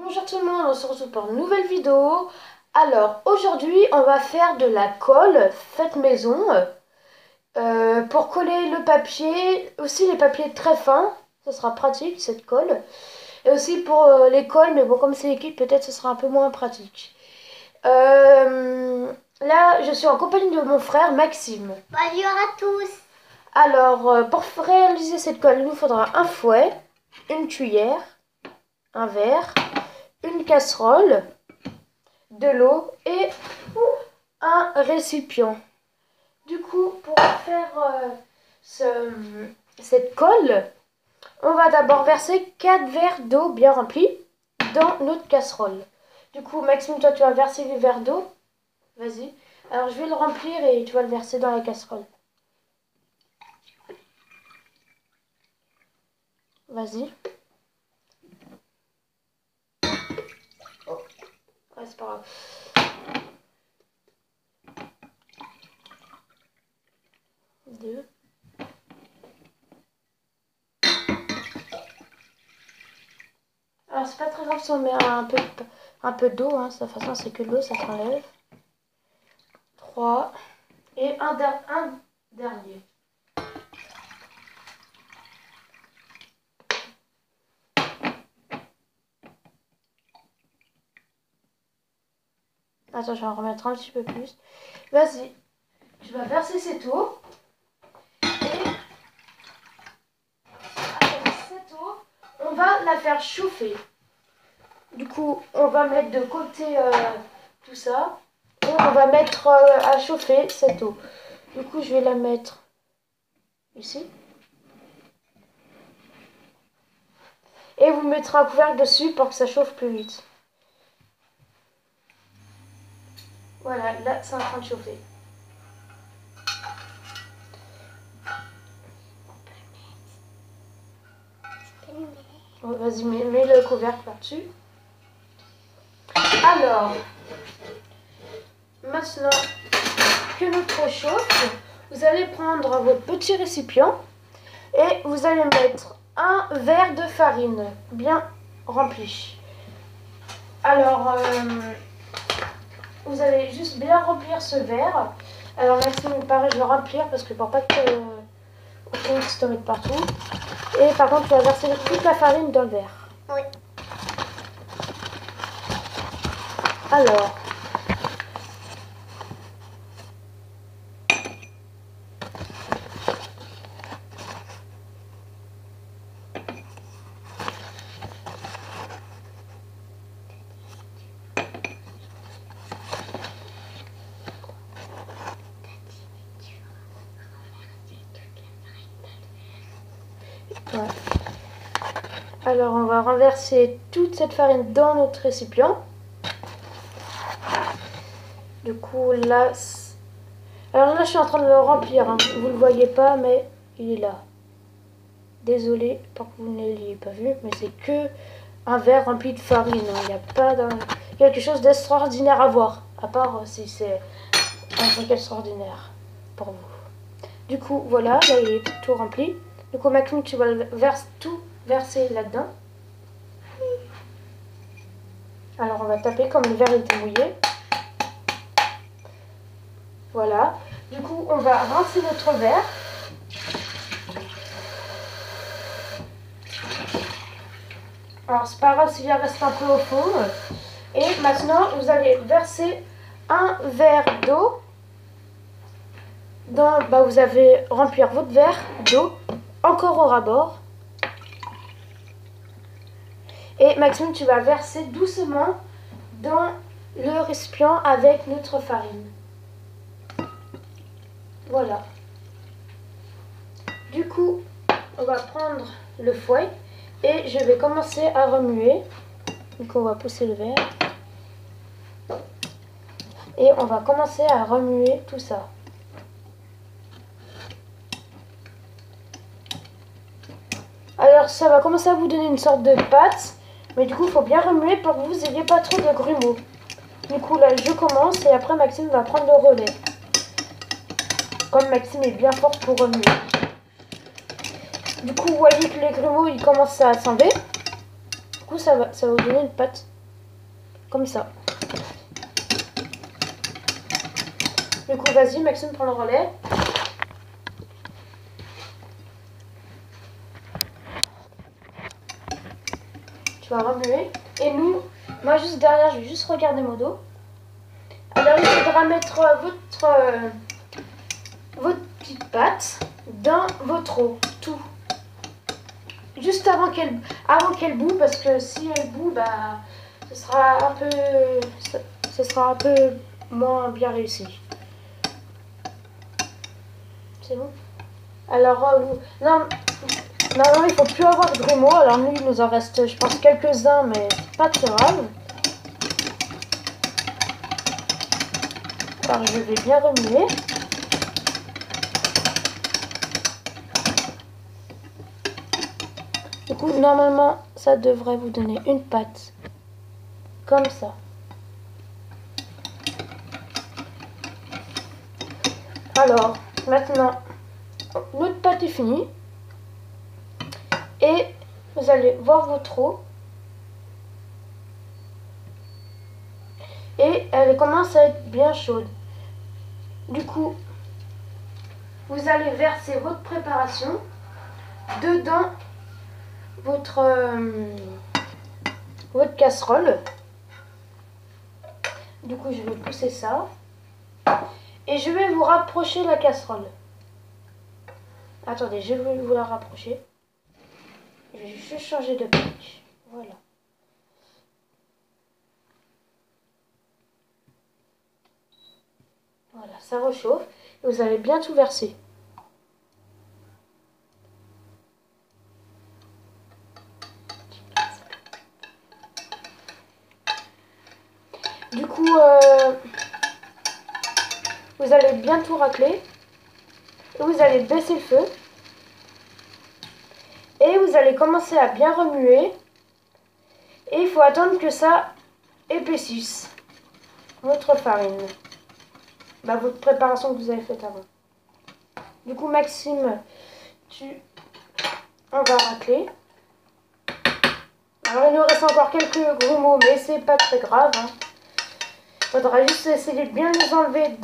Bonjour tout le monde, on se retrouve pour une nouvelle vidéo. Alors aujourd'hui on va faire de la colle faite maison pour coller le papier, aussi les papiers très fins, ce sera pratique cette colle. Et aussi pour les colles, mais bon comme c'est l'équipe peut-être ce sera un peu moins pratique. Là je suis en compagnie de mon frère Maxime. Bonjour à tous. Alors pour réaliser cette colle il nous faudra un fouet, une cuillère, un verre, une casserole, de l'eau et un récipient. Du coup, pour faire cette colle, on va d'abord verser 4 verres d'eau bien remplis dans notre casserole. Du coup, Maxime, toi, tu vas verser les verres d'eau. Vas-y. Alors, je vais le remplir et tu vas le verser dans la casserole. Vas-y. Oh. Ouais, c'est pas grave. Deux. Alors c'est pas très grave si on met un peu d'eau, hein. De toute façon c'est que l'eau, ça s'enlève. 3. Et un dernier. Attends, je vais en remettre un petit peu plus. Vas-y, tu vas verser cette eau. Et avec cette eau, on va la faire chauffer. Du coup, on va mettre de côté tout ça. Et on va mettre à chauffer cette eau. Du coup, je vais la mettre ici. Et vous mettrez un couvercle dessus pour que ça chauffe plus vite. Voilà, là, c'est en train de chauffer. Vas-y, mets le couvercle là-dessus. Alors, maintenant que notre eau chauffe, vous allez prendre votre petit récipient et vous allez mettre un verre de farine bien rempli. Alors, vous allez juste bien remplir ce verre. Alors Maxime, pareil, je vais remplir parce que pour pas que aucun se te mette partout. Et par contre, tu vas verser toute la farine dans le verre. Oui. Alors, ouais. Alors on va renverser toute cette farine dans notre récipient. Du coup là, alors là je suis en train de le remplir, hein. Vous ne le voyez pas mais il est là. Désolée pour que vous ne l'ayez pas vu, mais c'est que un verre rempli de farine. Il n'y a pas quelque chose d'extraordinaire à voir, à part si c'est un truc extraordinaire pour vous. Du coup voilà, là il est tout rempli. Du coup Maxime, tu vas tout verser là-dedans. Alors on va taper comme le verre était mouillé. Voilà. Du coup on va rincer notre verre. Alors c'est pas grave s'il reste un peu au fond. Et maintenant vous allez verser un verre d'eau. Vous allez remplir votre verre d'eau encore au rabord. Et Maxime, tu vas verser doucement dans le récipient avec notre farine. Voilà. Du coup, on va prendre le fouet et je vais commencer à remuer. Donc on va pousser le verre. Et on va commencer à remuer tout ça. Alors ça va commencer à vous donner une sorte de pâte. Mais du coup, il faut bien remuer pour que vous n'ayez pas trop de grumeaux. Du coup, là, je commence et après, Maxime va prendre le relais. Comme Maxime est bien fort pour remuer. Du coup, vous voyez que les grumeaux, ils commencent à s'enlever. Du coup, ça va vous donner une pâte comme ça. Du coup, vas-y, Maxime, prends le relais. Tu vas remuer. Et nous, moi juste derrière, je vais juste regarder mon dos. Alors, il faudra mettre votre petite pâte dans votre eau, tout. Juste avant qu'elle boue, parce que si elle boue, bah, ce sera un peu moins bien réussi. C'est bon? Alors, non, normalement, il ne faut plus avoir de grumeaux. Alors, nous, il nous en reste, je pense, quelques-uns, mais c'est pas très grave. Alors, je vais bien remuer. Du coup, normalement, ça devrait vous donner une pâte. Comme ça. Alors, maintenant, notre pâte est finie. Et vous allez voir votre eau. Et elle commence à être bien chaude. Du coup, vous allez verser votre préparation dedans votre casserole. Du coup, je vais pousser ça. Et je vais vous rapprocher la casserole. Attendez, je vais vous la rapprocher. Je vais juste changer de pitch. Voilà. Voilà, ça réchauffe. Et vous allez bien tout verser. Du coup, vous allez bien tout racler. Et vous allez baisser le feu. Et vous allez commencer à bien remuer. Et il faut attendre que ça épaississe. Votre farine. Bah, votre préparation que vous avez faite avant. Du coup, Maxime, on va racler. Alors, il nous reste encore quelques grumeaux, mais c'est pas très grave. Il faudra juste essayer de bien les enlever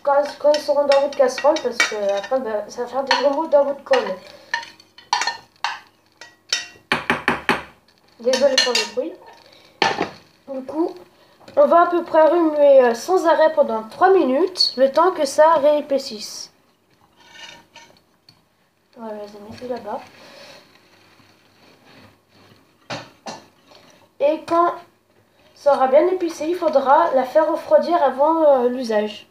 quand ils seront dans votre casserole, parce que après, bah, ça va faire des grumeaux dans votre colle. Désolée pour le bruit. Du coup, on va à peu près remuer sans arrêt pendant 3 minutes, le temps que ça réépaississe. Voilà, je vais là-bas. Et quand ça aura bien épicé, il faudra la faire refroidir avant l'usage.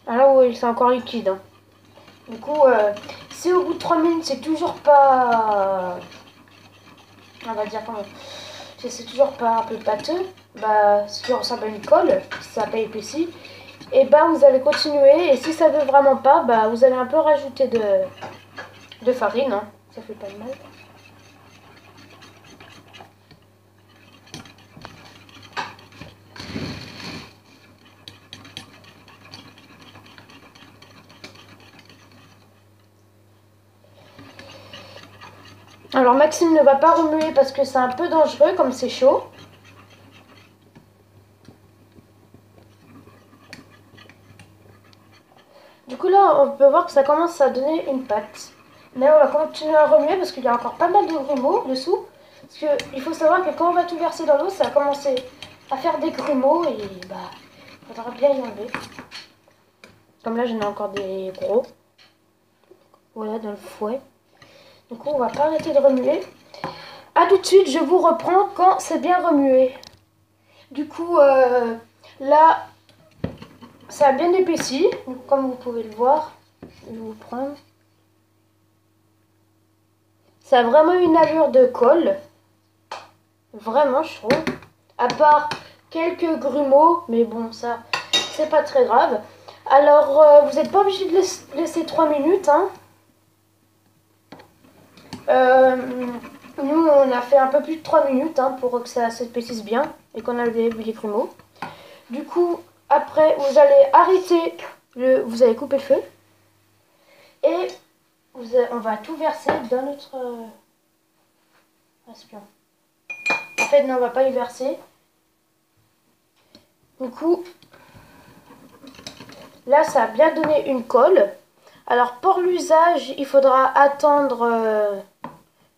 Alors oui, c'est encore liquide. Hein. Du coup, si au bout de 3 minutes, c'est toujours pas... On va dire comment... C'est toujours pas un peu pâteux, bah, ce qui ressemble à une colle, si ça n'a pas épaissi, et bah vous allez continuer, et si ça veut vraiment pas, bah vous allez un peu rajouter de farine, hein. Ça fait pas de mal. Alors Maxime ne va pas remuer parce que c'est un peu dangereux comme c'est chaud. Du coup là on peut voir que ça commence à donner une pâte. Mais on va continuer à remuer parce qu'il y a encore pas mal de grumeaux dessous. Parce qu'il faut savoir que quand on va tout verser dans l'eau, ça va commencer à faire des grumeaux et bah il faudra bien y enlever. Comme là j'en ai encore des gros. Voilà dans le fouet. Du coup on va pas arrêter de remuer. A tout de suite, je vous reprends quand c'est bien remué. Du coup, là, ça a bien épaissi, comme vous pouvez le voir. Je vais vous prendre. Ça a vraiment une allure de colle. Vraiment, je trouve. À part quelques grumeaux, mais bon, ça, c'est pas très grave. Alors, vous n'êtes pas obligé de laisser 3 minutes. Hein. Nous, on a fait un peu plus de 3 minutes hein, pour que ça s'épaississe bien et qu'on a les grumeaux. Du coup, après, vous allez arrêter, vous allez couper le feu. Et on va tout verser dans notre Reste bien. En fait, non, on va pas y verser. Du coup, là, ça a bien donné une colle. Alors, pour l'usage, il faudra attendre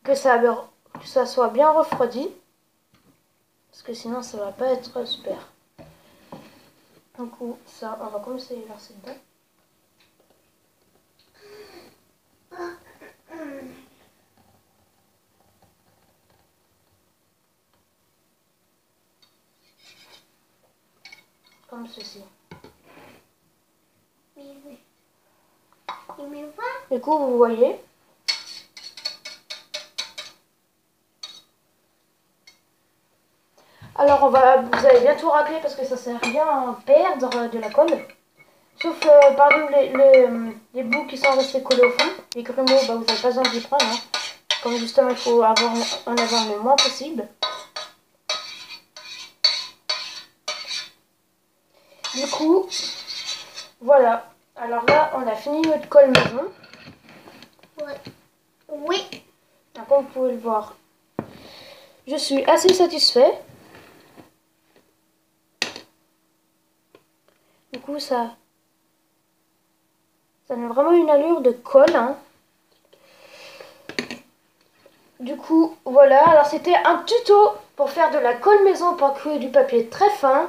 que ça soit bien refroidi. Parce que sinon, ça va pas être super. Du coup, ça, on va commencer à y verser dedans. Comme ceci. Du coup, vous voyez. Alors, vous allez bien tout racler parce que ça sert à rien à perdre de la colle. Sauf, par exemple, les bouts qui sont restés collés au fond. Les grumeaux, vous n'avez pas besoin d'y prendre. Hein. Comme justement, il faut en avoir le moins possible. Du coup, voilà. Alors là, on a fini notre colle maison. Ouais. Oui. Donc, comme vous pouvez le voir, je suis assez satisfait. Du coup, ça a vraiment une allure de colle. Hein. Du coup, voilà. Alors, c'était un tuto pour faire de la colle maison pour couler du papier très fin.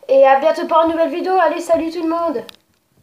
Et à bientôt pour une nouvelle vidéo. Allez, salut tout le monde!